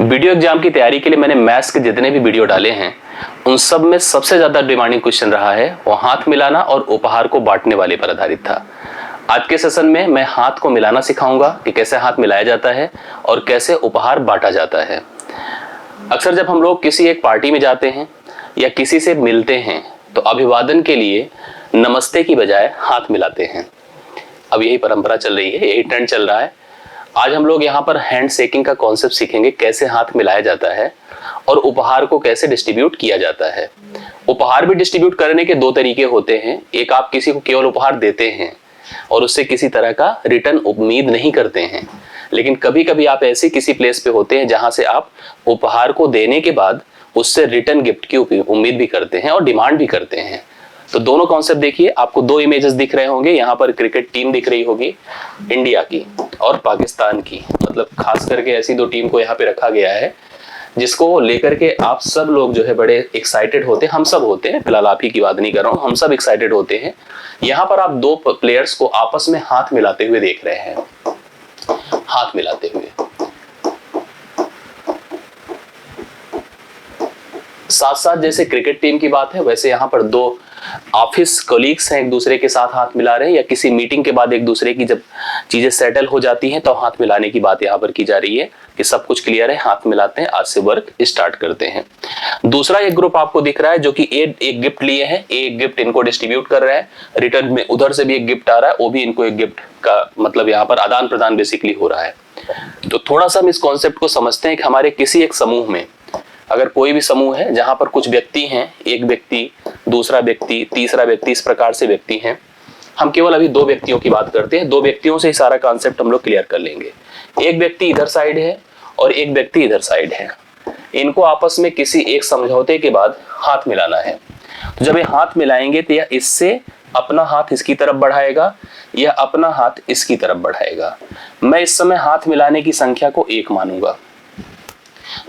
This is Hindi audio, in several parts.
वीडियो एग्जाम की तैयारी के लिए मैंने मैथ्स के जितने भी वीडियो डाले हैं उन सब में सबसे ज्यादा डिमांडिंग क्वेश्चन रहा है वो हाथ मिलाना और उपहार को बांटने वाले पर आधारित था। आज के सेशन में मैं हाथ को मिलाना सिखाऊंगा कि कैसे हाथ मिलाया जाता है और कैसे उपहार बांटा जाता है। अक्सर जब हम लोग किसी एक पार्टी में जाते हैं या किसी से मिलते हैं तो अभिवादन के लिए नमस्ते की बजाय हाथ मिलाते हैं। अब यही परंपरा चल रही है, यही ट्रेंड चल रहा है। आज हम लोग यहाँ पर हैंड शेकिंग का कॉन्सेप्ट सीखेंगे, कैसे हाथ मिलाया जाता है और उपहार को कैसे डिस्ट्रीब्यूट किया जाता है। उपहार भी डिस्ट्रीब्यूट करने के दो तरीके होते हैं। एक, आप किसी को केवल उपहार देते हैं और उससे किसी तरह का रिटर्न उम्मीद नहीं करते हैं, लेकिन कभी कभी आप ऐसे किसी प्लेस पे होते हैं जहां से आप उपहार को देने के बाद उससे रिटर्न गिफ्ट की उम्मीद भी करते हैं और डिमांड भी करते हैं। तो दोनों कॉन्सेप्ट देखिए, आपको दो इमेजेस दिख रहे होंगे। यहाँ पर क्रिकेट टीम दिख रही होगी इंडिया की और पाकिस्तान की, मतलब खास करके ऐसी दो टीम को यहाँ पे रखा गया है जिसको लेकर के आप सब लोग जो है बड़े एक्साइटेड होते हैं। हम सब होते हैं, फिलहाल आप ही की बात नहीं कर रहा हूँ, हम सब एक्साइटेड होते हैं। यहाँ पर आप दो प्लेयर्स को आपस में हाथ मिलाते हुए देख रहे हैं, हाथ मिलाते हुए। साथ साथ जैसे क्रिकेट टीम की बात है वैसे यहाँ पर दो ऑफिस कलीग्स हैं, एक दूसरे के साथ हाथ मिला रहे हैं, या किसी मीटिंग के बाद एक दूसरे की जब चीजें सेटल हो जाती हैं तो हाथ मिलाने की बात यहाँ पर की जा रही है कि सब कुछ क्लियर है, हाथ मिलाते हैं, आज से वर्क स्टार्ट करते हैं। दूसरा एक ग्रुप आपको दिख रहा है जो कि एक गिफ्ट लिए हैं, एक गिफ्ट इनको डिस्ट्रीब्यूट कर रहा है, रिटर्न में उधर से भी एक गिफ्ट आ रहा है, वो भी इनको एक गिफ्ट का मतलब यहाँ पर आदान प्रदान बेसिकली हो रहा है। तो थोड़ा सा हम इस कॉन्सेप्ट को समझते हैं कि हमारे किसी एक समूह में अगर कोई भी समूह है जहां पर कुछ व्यक्ति हैं, एक व्यक्ति, दूसरा व्यक्ति, तीसरा व्यक्ति, इस प्रकार से व्यक्ति हैं। हम केवल अभी दो व्यक्तियों की बात करते हैं, दो व्यक्तियों से ही सारा कॉन्सेप्ट हम लोग क्लियर कर लेंगे। एक व्यक्ति इधर साइड है और एक व्यक्ति इधर साइड है। इनको आपस में किसी एक समझौते के बाद हाथ मिलाना है। तो जब ये हाथ मिलाएंगे तो यह इससे अपना हाथ इसकी तरफ बढ़ाएगा, यह अपना हाथ इसकी तरफ बढ़ाएगा। मैं इस समय हाथ मिलाने की संख्या को 1 मानूंगा।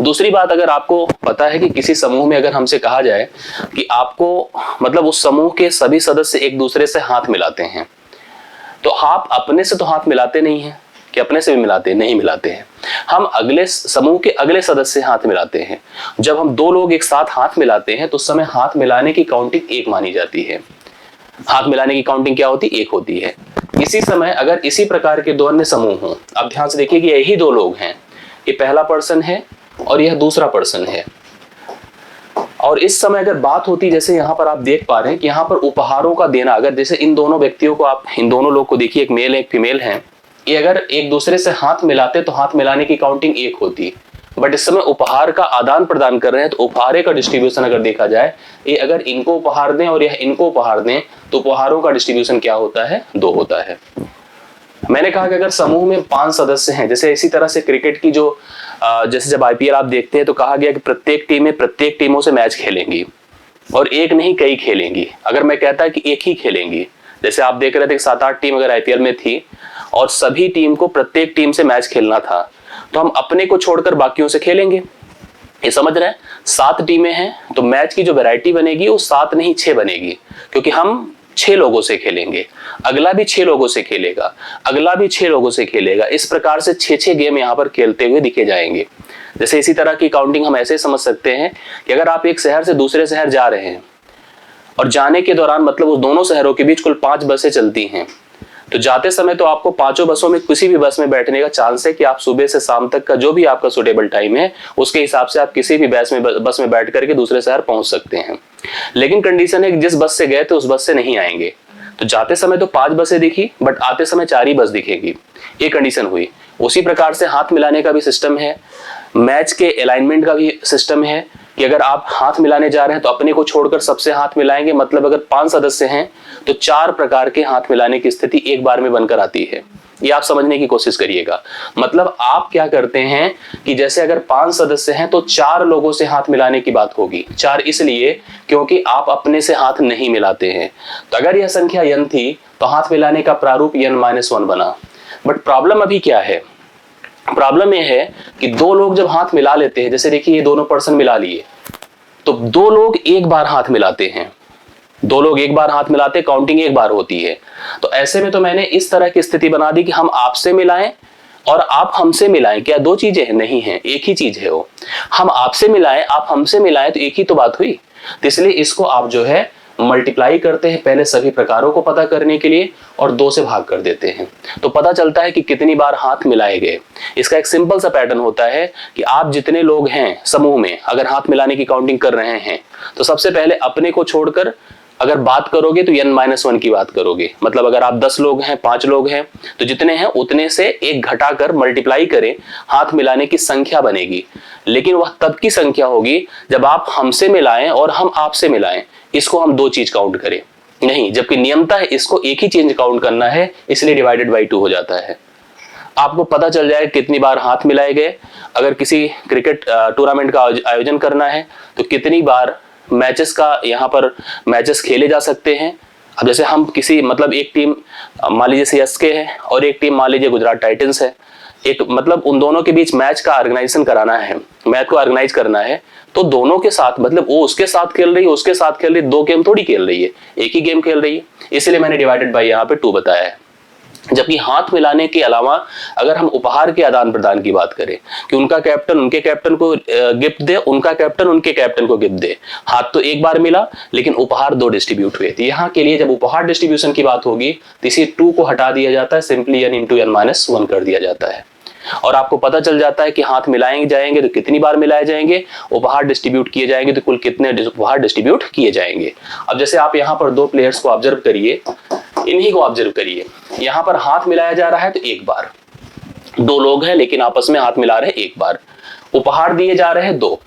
दूसरी बात, अगर आपको पता है कि किसी समूह में अगर हमसे कहा जाए कि आपको मतलब उस समूह के सभी सदस्य एक दूसरे से हाथ मिलाते हैं, तो आप अपने से तो हाथ मिलाते नहीं हैं कि अपने से भी मिलाते नहीं मिलाते हैं, हम अगले समूह के अगले सदस्य से हाथ मिलाते हैं। जब हम दो लोग एक साथ हाथ मिलाते हैं तो उस समय हाथ मिलाने की काउंटिंग 1 मानी जाती है। हाथ मिलाने की काउंटिंग क्या होती है? 1 होती है। इसी समय अगर इसी प्रकार के दो अन्य समूह हों, अब ध्यान से देखिए कि यही दो लोग हैं, ये पहला पर्सन है और यह दूसरा पर्सन है, और इस समय अगर बात होती, जैसे यहाँ पर आप देख पा रहे हैं कि यहाँ पर उपहारों का देना, अगर जैसे इन दोनों व्यक्तियों को आप, इन दोनों लोग को देखिए, एक मेल है एक फीमेल है, ये अगर एक दूसरे से हाथ मिलाते तो हाथ मिलाने की काउंटिंग 1 होती। बट इस समय उपहार का आदान प्रदान कर रहे हैं तो उपहार का डिस्ट्रीब्यूशन अगर देखा जाए, ये अगर इनको उपहार दें और यह इनको उपहार दें तो उपहारों का डिस्ट्रीब्यूशन क्या होता है? 2 होता है। मैंने कहा कि अगर समूह में 5 सदस्य हैं, जैसे इसी तरह से क्रिकेट की जो जैसे जब आईपीएल आप देखते हैं तो कहा गया कि प्रत्येक टीमें प्रत्येक टीमों से मैच खेलेंगी और एक नहीं कई खेलेंगी। अगर मैं कहता कि एक ही खेलेंगी, जैसे आप देख रहे थे कि 7-8 टीम अगर आईपीएल में थी और सभी टीम को प्रत्येक टीम से मैच खेलना था, तो हम अपने को छोड़कर बाकियों से खेलेंगे। ये समझ रहे हैं? 7 टीमें हैं तो मैच की जो वैरायटी बनेगी वो 7 नहीं 6 बनेगी, क्योंकि हम 6 लोगों से खेलेंगे, अगला भी 6 लोगों से खेलेगा, अगला भी 6 लोगों से खेलेगा। इस प्रकार से 6-6 गेम यहाँ पर खेलते हुए दिखे जाएंगे। जैसे इसी तरह की काउंटिंग हम ऐसे समझ सकते हैं कि अगर आप एक शहर से दूसरे शहर जा रहे हैं और जाने के दौरान मतलब उस दोनों शहरों के बीच कुल 5 बसें चलती हैं, तो जाते समय तो आपको 5 बसों में किसी भी बस में बैठने का चांस है कि आप सुबह से शाम तक का जो भी आपका सुटेबल टाइम है उसके हिसाब से आप किसी भी बस में बैठ करके दूसरे शहर पहुंच सकते हैं। लेकिन कंडीशन है कि जिस बस से गए थे उस बस से नहीं आएंगे। तो जाते समय तो 5 बसें दिखी बट आते समय 4 ही बस दिखेगी, ये कंडीशन हुई। उसी प्रकार से हाथ मिलाने का भी सिस्टम है, मैच के अलाइनमेंट का भी सिस्टम है कि अगर आप हाथ मिलाने जा रहे हैं तो अपने को छोड़कर सबसे हाथ मिलाएंगे, मतलब अगर 5 सदस्य हैं तो 4 प्रकार के हाथ मिलाने की स्थिति एक बार में बनकर आती है। ये आप समझने की कोशिश करिएगा। मतलब आप क्या करते हैं कि जैसे अगर 5 सदस्य हैं तो 4 लोगों से हाथ मिलाने की बात होगी। 4 इसलिए क्योंकि आप अपने से हाथ नहीं मिलाते हैं। तो अगर यह संख्या n थी तो हाथ मिलाने का प्रारूप n-1 बना। बट प्रॉब्लम अभी क्या है? प्रॉब्लम यह है कि 2 लोग जब हाथ मिला लेते हैं, जैसे देखिए ये दोनों पर्सन मिला लिए, तो 2 लोग एक बार हाथ मिलाते हैं, 2 लोग एक बार हाथ मिलाते, काउंटिंग एक बार होती है। तो ऐसे में तो मैंने इस तरह की स्थिति बना दी कि हम आपसे मिलाएं और आप हमसे मिलाएं, क्या दो चीजें हैं? नहीं है, एक ही चीज है वो। हम आपसे मिलाएं, आप हमसे मिलाएं, तो एक ही तो बात हुई। तो इसलिए इसको आप जो है मल्टीप्लाई करते हैं पहले सभी प्रकारों को पता करने के लिए और 2 से भाग कर देते हैं, तो पता चलता है कि कितनी बार हाथ मिलाए गए। इसका एक सिंपल सा पैटर्न होता है कि आप जितने लोग हैं समूह में, अगर हाथ मिलाने की काउंटिंग कर रहे हैं, तो सबसे पहले अपने को छोड़कर अगर बात करोगे तो n-1 की बात करोगे। मतलब अगर आप 10 लोग हैं, 5 लोग हैं, तो जितने हैं उतने से एक घटाकर मल्टीप्लाई करें, हाथ मिलाने की संख्या बनेगी। लेकिन वह तब की संख्या होगी जब आप हमसे मिलाएं और हम आपसे मिलाएं, इसको हम 2 चीज काउंट करें नहीं, जबकि नियमता है इसको एक ही चीज काउंट करना है, इसलिए डिवाइडेड बाई 2 हो जाता है। आपको पता चल जाए कितनी बार हाथ मिलाए गए। अगर किसी क्रिकेट टूर्नामेंट का आयोजन करना है तो कितनी बार मैचेस का यहाँ पर मैचेस खेले जा सकते हैं। अब जैसे हम किसी मतलब एक टीम मान लीजिए सीएसके है और एक टीम मान लीजिए गुजरात टाइटंस है, एक मतलब उन दोनों के बीच मैच का ऑर्गेनाइजेशन कराना है, मैच को ऑर्गेनाइज करना है, तो दोनों के साथ मतलब वो उसके साथ खेल रही है, उसके साथ खेल रही है, 2 गेम थोड़ी खेल रही है, एक ही गेम खेल रही है, इसलिए मैंने डिवाइडेड बाई यहाँ पे 2 बताया है। जबकि हाथ मिलाने के अलावा अगर हम उपहार के आदान प्रदान की बात करें कि उनका कैप्टन उनके कैप्टन को गिफ्ट दे, उनका कैप्टन उनके कैप्टन को गिफ्ट दे, हाथ तो एक बार मिला लेकिन उपहार 2 डिस्ट्रीब्यूट हुए। तो यहाँ के लिए जब उपहार डिस्ट्रीब्यूशन की बात होगी तो इसी 2 को हटा दिया जाता है, सिंपली n इंटू n-1 कर दिया जाता है और आपको पता चल जाता है कि हाथ मिलाएंगे जाएंगे तो कितनी बार मिलाए जाएंगे, उपहार डिस्ट्रीब्यूट किए जाएंगे तो कुल कितने उपहार डिस्ट्रीब्यूट किए जाएंगे। अब जैसे आप यहाँ पर 2 प्लेयर्स को ऑब्जर्व करिए, इन्हीं को ऑब्जर्व करिए, यहाँ पर हाथ मिलाया जा रहा है तो एक बार, 2 लोग हैं लेकिन आपस में हाथ मिला रहे हैं एक बार, उपहार दिए जा रहे हैं 2,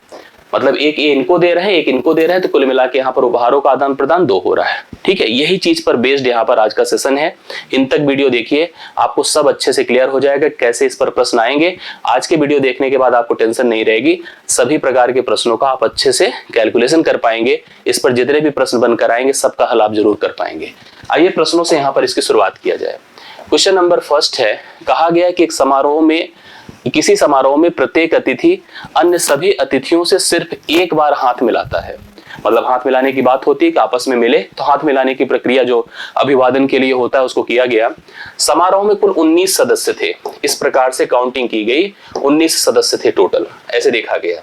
मतलब एक ये इनको दे रहे हैं एक इनको दे रहे हैं, तो कुल मिला के यहाँ पर उपहारों का आदान प्रदान 2 हो रहा है। ठीक है, यही चीज पर बेस्ड यहाँ पर आज का सेशन है। इन तक वीडियो देखिए, आपको सब अच्छे से क्लियर हो जाएगा कैसे इस पर प्रश्न आएंगे। आज के वीडियो देखने के बाद आपको टेंशन नहीं रहेगी, सभी प्रकार के प्रश्नों का आप अच्छे से कैलकुलेशन कर पाएंगे, इस पर जितने भी प्रश्न बनकर आएंगे सबका हल आप जरूर कर पाएंगे। आइए प्रश्नों से यहाँ पर इसकी शुरुआत किया जाए। क्वेश्चन नंबर फर्स्ट है, कहा गया कि एक समारोह में किसी समारोह में प्रत्येक अतिथि अन्य सभी अतिथियों से सिर्फ एक बार हाथ मिलाता है। मतलब हाथ मिलाने की बात होती है कि आपस में मिले तो हाथ मिलाने की प्रक्रिया जो अभिवादन के लिए होता है उसको किया गया। समारोह में कुल 19 सदस्य थे, इस प्रकार से काउंटिंग की गई, 19 सदस्य थे टोटल, ऐसे देखा गया।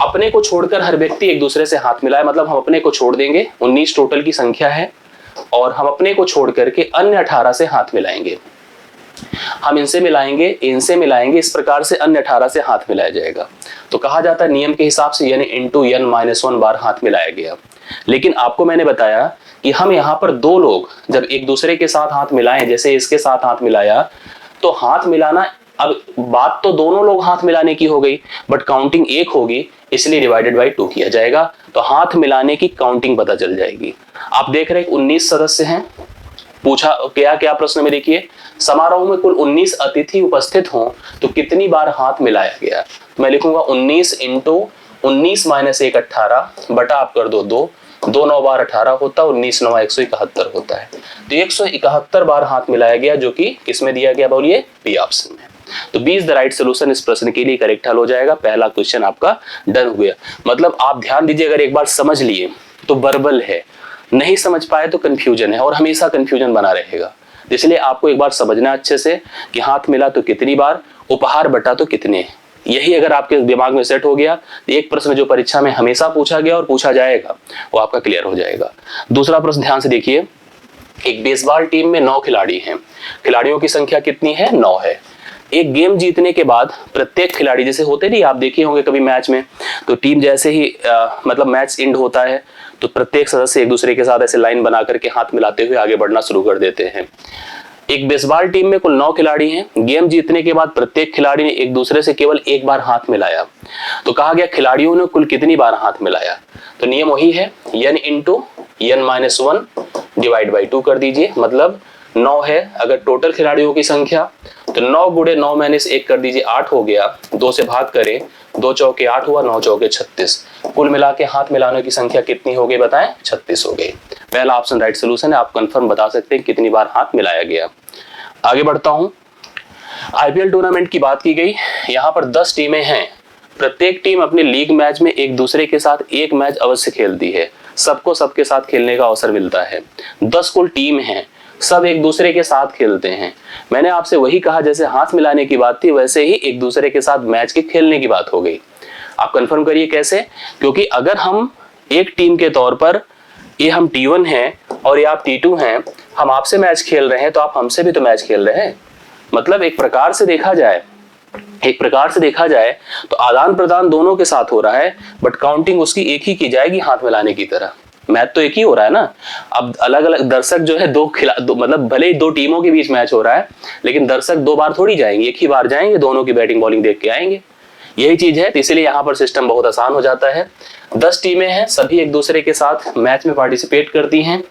अपने को छोड़कर हर व्यक्ति एक दूसरे से हाथ मिलाए, मतलब हम अपने को छोड़ देंगे, 19 टोटल की संख्या है, और हम अपने को छोड़ करके अन्य 18 से हाथ मिलाएंगे। हम इनसे मिलाएंगे, इनसे मिलाएंगे, इस प्रकार से अन्य 18 से हाथ मिलाया जाएगा। तो कहा जाता है नियम के हिसाब से यानी इंटू n-1 बार हाथ मिलाया गया। लेकिन आपको मैंने बताया कि हम यहाँ पर 2 लोग जब एक दूसरे के साथ हाथ मिलाएं, जैसे इसके साथ हाथ मिलाया, तो हाथ मिलाना, अब बात तो दोनों लोग हाथ मिलाने की हो गई बट काउंटिंग एक होगी, इसलिए डिवाइडेड बाई 2 किया जाएगा, तो हाथ मिलाने की काउंटिंग पता चल जाएगी। आप देख रहे हैं 19 सदस्य हैं, पूछा क्या क्या प्रश्न में देखिए, समारोह में कुल 19 अतिथि उपस्थित हों तो कितनी बार हाथ मिलाया गया। मैं लिखूंगा 19 इंटू 19 माइनस 1 18 बटा आप कर दो 2, 2 9 बार 18 होता है, 19 9 171 होता है। तो 171 बार हाथ मिलाया गया, जो कि किसमें दिया गया बोलिए, बी ऑप्शन में। तो B is the right solution, इस प्रश्न के लिए करेक्ट हल हो जाएगा। पहला क्वेश्चन आपका डन हो गया। मतलब आप ध्यान दीजिए, अगर एक बार समझ लिए तो वर्बल है, नहीं समझ पाए तो कंफ्यूजन है और हमेशा कंफ्यूजन बना रहेगा। इसलिए आपको एक बार समझना अच्छे से कि हाथ मिला तो कितनी बार, उपहार बटा तो कितने। यही अगर आपके दिमाग में सेट हो गया तो एक प्रश्न जो परीक्षा में हमेशा पूछा गया और पूछा जाएगा वो आपका क्लियर हो जाएगा। दूसरा प्रश्न ध्यान से देखिए, एक बेसबॉल टीम में 9 खिलाड़ी हैं, खिलाड़ियों की संख्या कितनी है, 9 है। एक गेम जीतने के बाद प्रत्येक खिलाड़ी, जैसे होते नहीं आप देखे होंगे कभी मैच में, तो टीम जैसे ही मतलब मैच एंड होता है तो प्रत्येक सदस्य एक दूसरे के साथ ऐसे लाइन बना करके हाथ मिलाते हुए आगे बढ़ना शुरू कर देते हैं। एक बेसबॉल टीम में कुल 9 खिलाड़ी हैं, गेम जीतने के बाद प्रत्येक खिलाड़ी ने एक दूसरे से केवल एक बार हाथ मिलाया, तो कहा गया खिलाड़ियों ने कुल कितनी बार हाथ मिलाया। तो नियम वही है, n into n-1 divide by 2 कर दीजिए, मतलब 9 है अगर टोटल खिलाड़ियों की संख्या, तो 9 गुणे 9 माइनस 1 कर दीजिए, 8 हो गया, 2 से भाग करें, 2 चौके 8 हुआ, 9 चौके 36, कुल मिला के हाथ मिलाने की संख्या कितनी हो गई बताएं, 36 हो गई। पहला ऑप्शन राइट सोल्यूशन है, आप कंफर्म बता सकते हैं कितनी बार हाथ मिलाया गया। आगे बढ़ता हूं, आईपीएल टूर्नामेंट की बात की गई, यहाँ पर 10 टीमें हैं, प्रत्येक टीम अपने लीग मैच में एक दूसरे के साथ एक मैच अवश्य खेलती है, सबको सबके साथ खेलने का अवसर मिलता है। 10 कुल टीम है, सब एक दूसरे के साथ खेलते हैं। मैंने आपसे वही कहा, जैसे हाथ मिलाने की बात थी वैसे ही एक दूसरे के साथ मैच के खेलने की बात हो गई। आप कंफर्म करिए कैसे? क्योंकि अगर हम एक टीम के तौर पर, ये हम T1 हैं और ये आप T2 हैं, हम आपसे मैच खेल रहे हैं तो आप हमसे भी तो मैच खेल रहे हैं। मतलब एक प्रकार से देखा जाए तो आदान प्रदान दोनों के साथ हो रहा है, बट काउंटिंग उसकी एक ही की जाएगी हाथ मिलाने की तरह। मैच तो एक ही हो रहा है ना। अब अलग अलग दर्शक जो है मतलब भले ही दो टीमों के बीच मैच हो रहा है, लेकिन दर्शक दो बार थोड़ी जाएंगे, एक ही बार जाएंगे, दोनों की बैटिंग बॉलिंग देख के आएंगे। यही चीज है, तो इसलिए यहाँ पर सिस्टम बहुत आसान हो जाता है। 10 टीमें हैं, सभी एक दूसरे के साथ मैच में पार्टिसिपेट करती हैं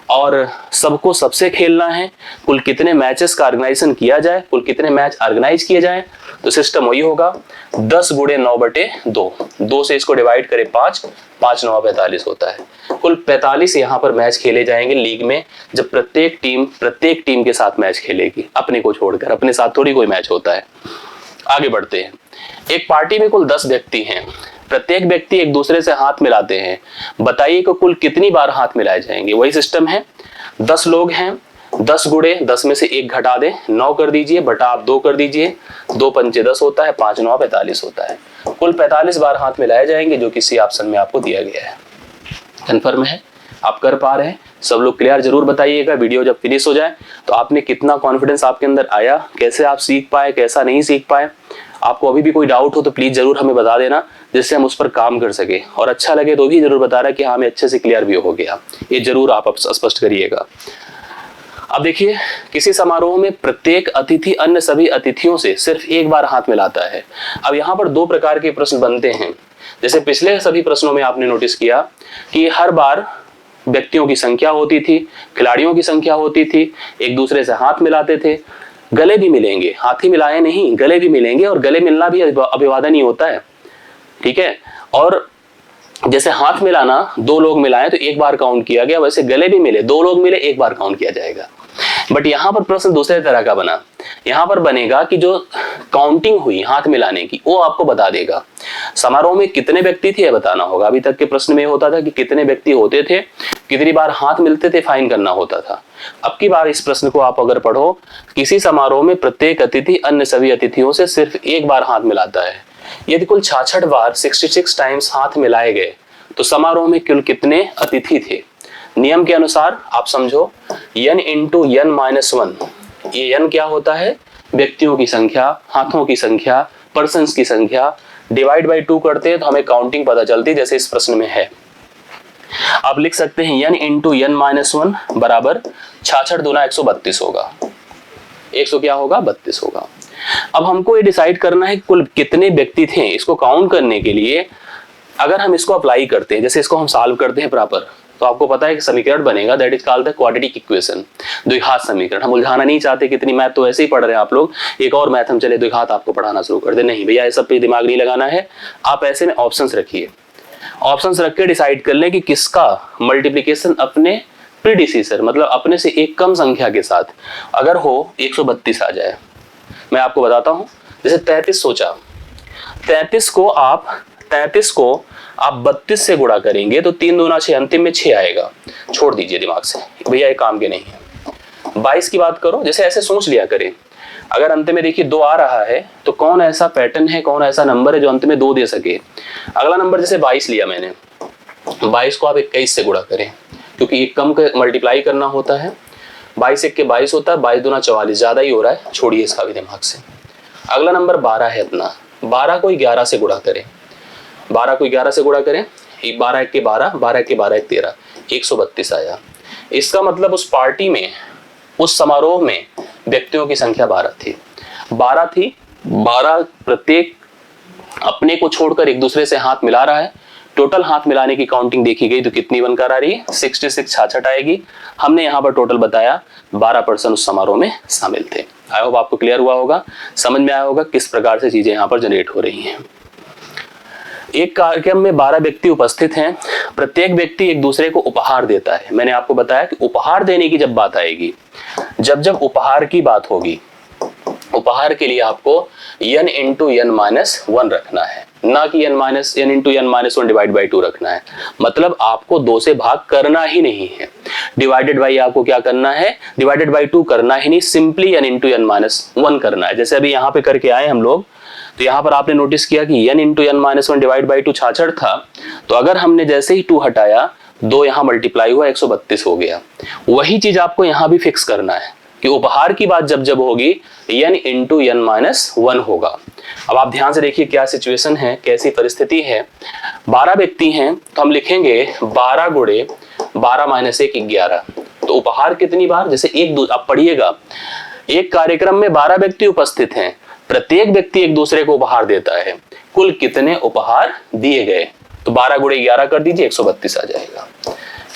और सबको सबसे खेलना है। कुल कितने मैचेस का ऑर्गेनाइजेशन किया जाए, कुल कितने मैच ऑर्गेनाइज किए जाए, तो सिस्टम वही होगा 10 गुणे 9/2। 2 से इसको डिवाइड करें 5, 5 9 45 होता है। कुल 45 यहाँ पर मैच खेले जाएंगे लीग में, जब प्रत्येक टीम के साथ मैच खेलेगी, अपने को छोड़कर। अपने साथ थोड़ी कोई मैच होता है। आगे बढ़ते हैं। एक पार्टी में कुल 10 व्यक्ति हैं, प्रत्येक व्यक्ति एक दूसरे से हाथ मिलाते हैं। बताइए कि कुल कितनी बार हाथ मिलाए जाएंगे? वही सिस्टम है, 10 लोग हैं, 10 गुणे 10 में से 1 घटा दें, 9 कर दीजिए, बटा आप 2 कर दीजिए, 2 पंचे 10 होता है, 5 9 45 होता है। कुल 45 बार हाथ मिलाए जाएंगे, जो किसी ऑप्शन में आपको दिया गया है। कन्फर्म है? आप कर पा रहे हैं? सब लोग क्लियर जरूर बताइएगा। वीडियो जब फिनिश हो जाए तो आपने कितना कॉन्फिडेंस आपके अंदर आया, कैसे आप सीख पाए, कैसा नहीं सीख पाए। आपको अभी भी कोई डाउट हो तो प्लीज जरूर हमें बता देना, जिससे हम उस पर काम कर सके। और अच्छा लगे तो भी जरूर बता रहा कि हाँ हमें अच्छे से क्लियर भी हो गया, ये जरूर आप स्पष्ट करिएगा। अब देखिए, किसी समारोह में प्रत्येक अतिथि अन्य सभी अतिथियों से सिर्फ एक बार हाथ मिलाता है। अब यहाँ पर 2 प्रकार के प्रश्न बनते हैं। जैसे पिछले सभी प्रश्नों में आपने नोटिस किया कि हर बार व्यक्तियों की संख्या होती थी, खिलाड़ियों की संख्या होती थी, एक दूसरे से हाथ मिलाते थे, गले भी मिलेंगे, हाथ ही मिलाए नहीं, गले भी मिलेंगे, और गले मिलना भी अभिवादन ही होता है, ठीक है। और जैसे हाथ मिलाना 2 लोग मिलाएं तो 1 बार काउंट किया गया, वैसे गले भी मिले, 2 लोग मिले 1 बार काउंट किया जाएगा। बट यहाँ पर प्रश्न दूसरे तरह का बना। यहाँ पर बनेगा कि जो काउंटिंग हुई हाथ मिलाने की वो आपको बता देगा। समारोह में कितने व्यक्ति थे बताना होगा। अभी तक के प्रश्न में होता था कि कितने व्यक्ति होते थे, कितनी बार हाथ मिलते थे, फाइन करना होता था। अब की बार इस प्रश्न को आप अगर पढ़ो, किसी समारोह में प्रत्येक अतिथि अन्य सभी अतिथियों से सिर्फ 1 बार हाथ मिलाता है। यदि कुल 66 बार 66 टाइम्स हाथ मिलाए गए तो समारोह में कुल कितने अतिथि थे? नियम के अनुसार आप समझो, n इंटू n माइनस 1। ये n क्या होता है? व्यक्तियों की संख्या, हाथों की संख्या, पर्सन्स की संख्या। डिवाइड बाई 2 करते हैं तो हमें काउंटिंग पता चलती है, जैसे इस प्रश्न में है। आप लिख सकते हैं n इंटू n माइनस 1 बराबर 66 दूना 132 होगा। 100 क्या होगा? 32 होगा। अब हमको ये डिसाइड करना है कुल कितने व्यक्ति थे। इसको काउंट करने के लिए अगर हम इसको अप्लाई करते हैं, जैसे इसको हम सॉल्व करते हैं प्रॉपर, तो आपको पता है कि समीकरण बनेगा, that is called the quadratic equation, द्विघात समीकरण। हम उलझाना नहीं चाहते, कितनी मैथ तो ऐसे ही पढ़ रहे हैं आप लोग, एक और मैथ हम चले द्विघात आपको पढ़ाना शुरू कर दे। नहीं भैया, ये सब पे दिमाग नहीं लगाना है। आप ऐसे में ऑप्शंस रखिए, ऑप्शंस रख के डिसाइड कर लें कि किसका मल्टीप्लीकेशन अपने प्रीडिसीजर मतलब अपने से एक कम संख्या के साथ अगर हो 132 आ जाए। मैं आपको बताता हूं, जैसे 33 सोचा, 33 को आप 32 से गुणा करेंगे तो 3 दूना 6, अंतिम में 6 आएगा। छोड़ दीजिए दिमाग से, भैया ये काम के नहीं है। 22 की बात करो, जैसे ऐसे सोच लिया करें, अगर अंत में देखिए 2 आ रहा है तो कौन ऐसा पैटर्न है, कौन ऐसा नंबर है जो अंत में 2 दे सके। अगला नंबर जैसे 22 लिया मैंने, 22 को आप 21 से गुणा करें, क्योंकि एक कम मल्टीप्लाई करना होता है। 22 1 के 22 होता है, 22 दूना 44, ज्यादा ही हो रहा है, छोड़िए इसका भी दिमाग से। अगला नंबर 12 है अपना, 12 को 11 से गुणा करें, 12 को 11 से गुणा करें, 12 1 के 12, 12 1 के 12 1 13, 132 आया। इसका मतलब उस पार्टी में, उस समारोह में व्यक्तियों की संख्या 12 थी। 12 प्रत्येक अपने को छोड़कर एक दूसरे से हाथ मिला रहा है। टोटल हाथ मिलाने की काउंटिंग देखी गई तो कितनी बनकर आ रही है? 66 66 आएगी। हमने यहाँ पर टोटल बताया 12% उस समारोह में शामिल थे। आई होप आपको क्लियर हुआ होगा, समझ में आया होगा किस प्रकार से चीजें यहाँ पर जनरेट हो रही हैं। एक कार्यक्रम में 12 व्यक्ति उपस्थित हैं। प्रत्येक व्यक्ति एक दूसरे को उपहार देता है। मैंने आपको बताया कि उपहार देने की जब बात आएगी, जब उपहार की बात होगी, उपहार के लिए आपको n इंटू n माइनस 1 रखना है। ना कि n into n minus 1 divide by 2 रखना है। मतलब आपको 2 से भाग करना ही नहीं है, डिवाइडेड बाई आपको क्या करना है, डिवाइडेड बाई 2 करना ही नहीं, simply n into n minus 1 करना है। जैसे अभी यहाँ पे करके आए हम लोग, तो यहाँ पर आपने नोटिस किया कि n into n minus 1 divide by 2 66 था, तो अगर हमने जैसे ही 2 हटाया, 2 यहाँ मल्टीप्लाई हुआ 132 हो गया। वही चीज आपको यहाँ भी फिक्स करना है कि उपहार की बात जब जब होगी n इंटू n माइनस 1 होगा। अब आप ध्यान से देखिए क्या सिचुएशन है, कैसी परिस्थिति है। 12 व्यक्ति हैं तो हम लिखेंगे 12 गुणे 12 माइनस 1 11। तो उपहार कितनी बार, जैसे आप पढ़िएगा, एक कार्यक्रम में 12 व्यक्ति उपस्थित हैं, प्रत्येक व्यक्ति एक दूसरे को उपहार देता है, कुल कितने उपहार दिए गए। तो 12 गुणे 11 कर दीजिए, 132 आ जाएगा।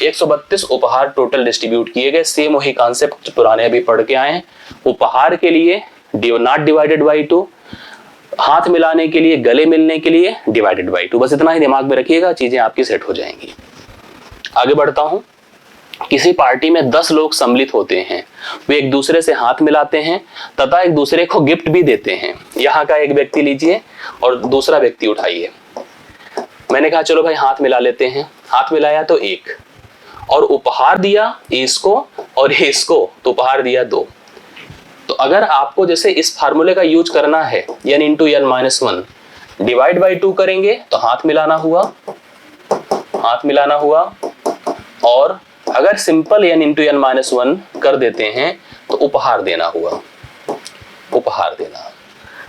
132 उपहार टोटल डिस्ट्रीब्यूट किए गए। सेम वही कॉन्सेप्ट पुराने अभी पढ़ के आए हैं। उपहार के लिए नॉट डिवाइडेड बाई 2, हाथ मिलाने के लिए, गले मिलने के लिए डिवाइडेड बाई 2। बस इतना ही दिमाग में रखिएगा, चीजें आपकी सेट हो जाएंगी। आगे बढ़ता हूं। किसी पार्टी में 10 लोग सम्मिलित होते हैं, वे एक दूसरे से हाथ मिलाते हैं तथा एक दूसरे को गिफ्ट भी देते हैं। यहाँ का एक व्यक्ति लीजिए और दूसरा व्यक्ति उठाइए। मैंने कहा चलो भाई हाथ मिला लेते हैं, हाथ मिलाया तो 1, और उपहार दिया इसको और इसको, तो उपहार दिया 2। तो अगर आपको जैसे इस फार्मूले का यूज करना है, n into n minus 1 divide by 2 करेंगे तो हाथ मिलाना हुआ, हाथ मिलाना हुआ, और अगर simple n into n minus 1 कर देते हैं तो उपहार देना हुआ, उपहार देना।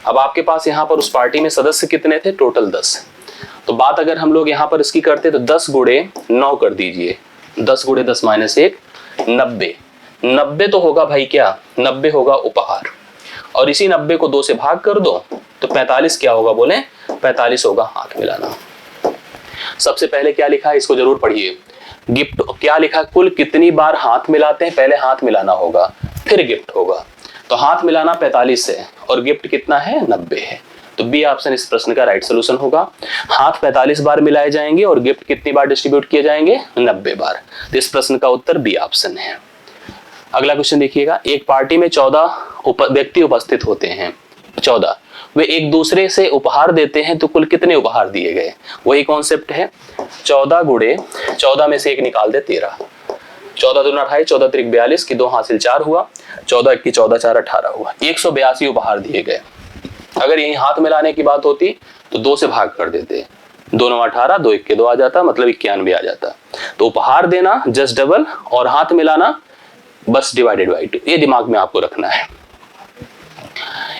अब आपके पास यहाँ पर उस पार्टी में सदस्य कितने थे, टोटल 10। तो बात अगर हम लोग यहाँ पर इसकी करते तो 10 गुणे 9 कर दीजिए, 10 गुणे 10 माइनस 1 90। 90 तो होगा भाई क्या, 90 होगा उपहार, और इसी 90 को 2 से भाग कर दो तो 45 क्या होगा, बोले 45 होगा हाथ मिलाना। सबसे पहले क्या लिखा है, इसको जरूर पढ़िए। गिफ्ट क्या लिखा, कुल कितनी बार हाथ मिलाते हैं, पहले हाथ मिलाना होगा फिर गिफ्ट होगा। तो हाथ मिलाना 45 है और गिफ्ट कितना है, 90 है। तो बी ऑप्शन इस प्रश्न का राइट सोल्यूशन होगा। हाथ 45 बार मिलाए जाएंगे और गिफ्ट कितनी बार डिस्ट्रीब्यूट किए जाएंगे, 90 बार। तो इस प्रश्न का उत्तर बी ऑप्शन है। अगला क्वेश्चन देखिएगा। एक पार्टी में 14 व्यक्ति उपस्थित होते हैं, 14, वे एक दूसरे से उपहार देते हैं तो कुल कितने उपहार दिए गए। वही कॉन्सेप्ट है, 14 गुणे 14 में से 1 निकाल दे 13, 14 दूना 28, 14 त्रिक 42 की 2 हासिल 4 हुआ, 14 की 14 4 18 हुआ। 182 उपहार दिए गए। अगर यही हाथ मिलाने की बात होती तो 2 से भाग कर देते, 2 9 18, 2 1 के 2 आ जाता, मतलब 91 आ जाता। तो उपहार देना जस्ट डबल और हाथ मिलाना बस डिवाइडेड बाई 2, ये दिमाग में आपको रखना है।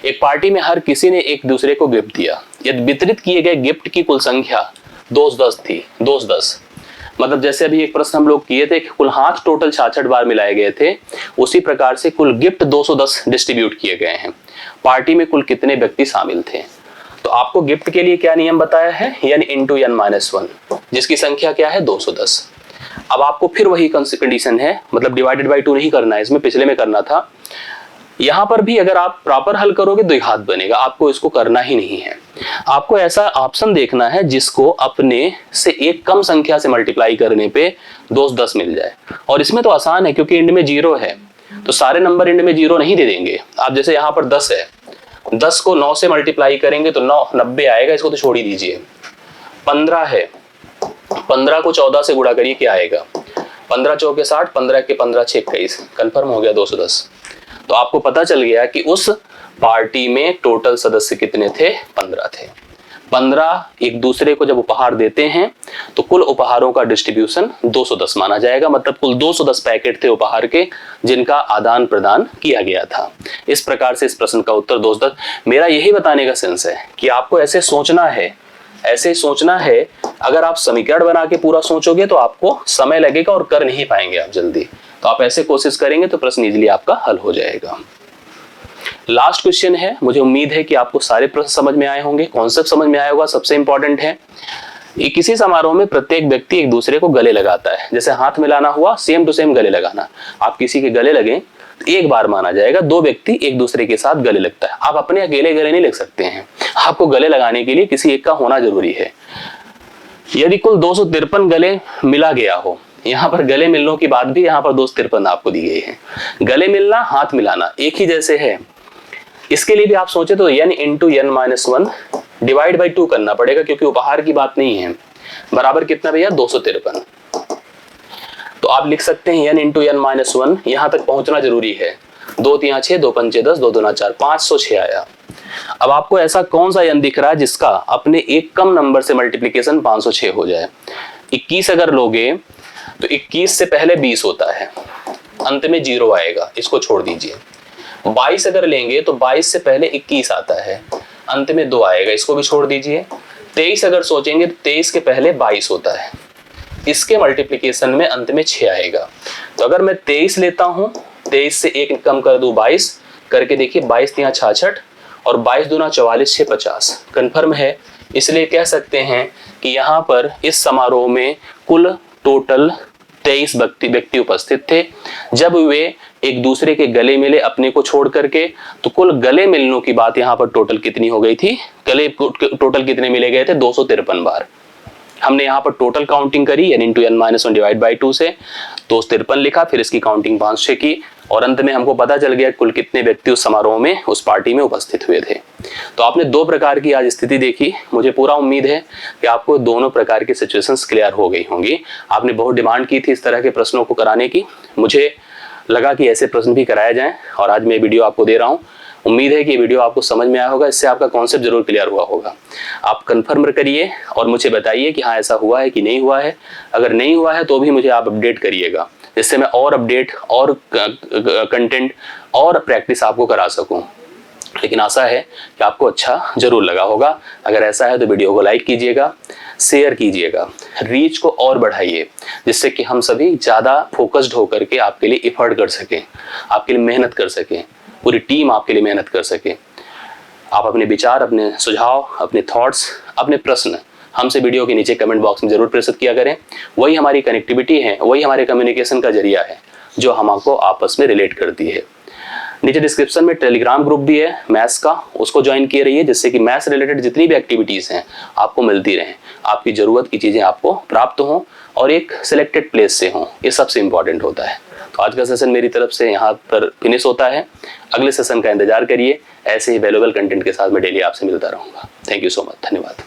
एक पार्टी में हर किसी ने एक दूसरे को गिफ्ट दिया। यदि वितरित किए गए गिफ्ट की कुल संख्या 210 थी, 210, मतलब जैसे अभी एक प्रश्न हम लोग किए थे कि कुल हाथ टोटल 66 बार मिलाए गए थे, उसी प्रकार से कुल गिफ्ट 210 डिस्ट्रीब्यूट किए गए हैं। पार्टी में कुल कितने व्यक्ति शामिल थे। तो आपको गिफ्ट के लिए क्या नियम बताया है, n इंटू n माइनस 1, जिसकी संख्या क्या है 210। अब आपको फिर वही कंडीशन है, मतलब डिवाइडेड बाई 2 नहीं करना है, इसमें पिछले में करना था। यहां पर भी अगर आप प्रॉपर हल करोगे तो हाथ बनेगा, आपको इसको करना ही नहीं है। आपको ऐसा ऑप्शन देखना है जिसको अपने से एक कम संख्या से मल्टीप्लाई करने पे 210 मिल जाए। और इसमें तो आसान है क्योंकि एंड में 0 है, तो सारे नंबर एंड में 0 नहीं दे देंगे आप। जैसे यहाँ पर 10 है, 10 को 9 से मल्टीप्लाई करेंगे तो 9 90 आएगा, इसको तो छोड़ ही दीजिए। 15 है, 15 को 14 से गुणा करिए, क्या आएगा, 15 चौके 60, 15 के 15 6 21, कंफर्म हो गया 210। तो आपको पता चल गया कि उस पार्टी में टोटल सदस्य कितने थे, 15 थे। 15 एक दूसरे को जब उपहार देते हैं तो कुल उपहारों का डिस्ट्रीब्यूशन 210 माना जाएगा, मतलब कुल 210 पैकेट थे उपहार के जिनका आदान प्रदान किया गया था। इस प्रकार से इस प्रश्न का उत्तर 210। मेरा यही बताने का सेंस है कि आपको ऐसे सोचना है, ऐसे सोचना है। अगर आप समीकरण बना के पूरा सोचोगे तो आपको समय लगेगा और कर नहीं पाएंगे आप जल्दी। तो आप ऐसे कोशिश करेंगे तो प्रश्न इजीली आपका हल हो जाएगा। लास्ट क्वेश्चन है, मुझे उम्मीद है कि आपको सारे प्रश्न समझ में आए होंगे, कॉन्सेप्ट समझ में आया होगा। सबसे इंपॉर्टेंट है, किसी समारोह में प्रत्येक व्यक्ति एक दूसरे को गले लगाता है। जैसे हाथ मिलाना हुआ, सेम टू सेम गले लगाना। आप किसी के गले लगे तो एक बार माना जाएगा, 2 व्यक्ति एक दूसरे के साथ गले लगता है। आप अपने अकेले गले नहीं लग सकते हैं, आपको गले लगाने के लिए किसी एक का होना जरूरी है। यदि कुल 253 गले मिला गया हो, यहाँ पर गले मिलने की बात भी यहाँ पर 253 आपको दी गई है। गले मिलना, हाथ मिलाना एक ही जैसे है। इसके लिए भी आप सोचे तो n into n minus 1 divide by 2 करना पड़ेगा क्योंकि उपहार की बात नहीं है। बराबर कितना भैया 253। तो आप लिख सकते हैं n इंटू n माइनस 1, यहां तक पहुंचना जरूरी है। 2 3 6, 2 5 10, 2 2 4, 506 आया। अब आपको ऐसा कौन सा n दिख रहा है जिसका अपने एक कम नंबर से मल्टीप्लीकेशन 506 हो जाए? 21 अगर लोगे तो 21 से पहले 20 होता है, अंत में 0 आएगा, इसको छोड़ दीजिए। 22 अगर लेंगे तो 22 से पहले 21 आता है, अंत में 2 आएगा, इसको भी छोड़ दीजिए। 23 अगर सोचेंगे तो 23 के पहले 22 होता है, इसके मल्टीप्लिकेशन में अंत में 6 आएगा। तो अगर मैं 23 लेता हूं, 23 से 1 कम कर दूं 22 करके देखिए, 22 3 66 और 22 दूना 44 6 50 कन्फर्म है। इसलिए कह सकते हैं कि यहाँ पर इस समारोह में कुल टोटल 23 व्यक्ति उपस्थित थे। जब वे एक दूसरे के गले मिले अपने को छोड़ करके, तो कुल गले मिलनों की बात यहाँ पर टोटल कितनी हो गई थी? गले टोटल कितने मिले गए थे? 253 बार। हमने यहाँ पर टोटल काउंटिंग करी n into n minus 1 divide by 2 से 253 लिखा, फिर इसकी काउंटिंग 506 की और अंत में हमको पता चल गया कुल कितने व्यक्ति उस समारोह में, उस पार्टी में उपस्थित हुए थे। तो आपने 2 प्रकार की आज स्थिति देखी। मुझे पूरा उम्मीद है कि आपको दोनों प्रकार की सिचुएशंस क्लियर हो गई होंगी। आपने बहुत डिमांड की थी इस तरह के प्रश्नों को कराने की, मुझे लगा कि ऐसे प्रश्न भी कराए जाएं और आज मैं वीडियो आपको दे रहा हूं। उम्मीद है कि ये वीडियो आपको समझ में आया होगा, इससे आपका कॉन्सेप्ट जरूर क्लियर हुआ होगा। आप कंफर्म करिए और मुझे बताइए कि हाँ ऐसा हुआ है कि नहीं हुआ है। अगर नहीं हुआ है तो भी मुझे आप अपडेट करिएगा, जिससे मैं और अपडेट और कंटेंट और प्रैक्टिस आपको करा सकूं। लेकिन आशा है कि आपको अच्छा जरूर लगा होगा। अगर ऐसा है तो वीडियो को लाइक कीजिएगा, शेयर कीजिएगा, रीच को और बढ़ाइए, जिससे कि हम सभी ज़्यादा फोकस्ड होकर के आपके लिए एफर्ट कर सकें, आपके लिए मेहनत कर सकें, पूरी टीम आपके लिए मेहनत कर सके। आप अपने विचार, अपने सुझाव, अपने थॉट्स, अपने प्रश्न हमसे वीडियो के नीचे कमेंट बॉक्स में जरूर प्रेषित किया करें। वही हमारी कनेक्टिविटी है, वही हमारे कम्युनिकेशन का जरिया है जो हमको आपस में रिलेट करती है। नीचे डिस्क्रिप्शन में टेलीग्राम ग्रुप भी है मैथ्स का, उसको ज्वाइन किए रहिए, जिससे कि मैथ्स रिलेटेड जितनी भी एक्टिविटीज़ हैं आपको मिलती रहें, आपकी ज़रूरत की चीज़ें आपको प्राप्त हों और एक सिलेक्टेड प्लेस से हों। ये सबसे इम्पॉर्टेंट होता है। तो आज का सेशन मेरी तरफ से यहाँ पर फिनिश होता है। अगले सेशन का इंतजार करिए। ऐसे ही वैल्यूएबल कंटेंट के साथ मैं डेली आपसे मिलता रहूँगा। थैंक यू सो मच, धन्यवाद।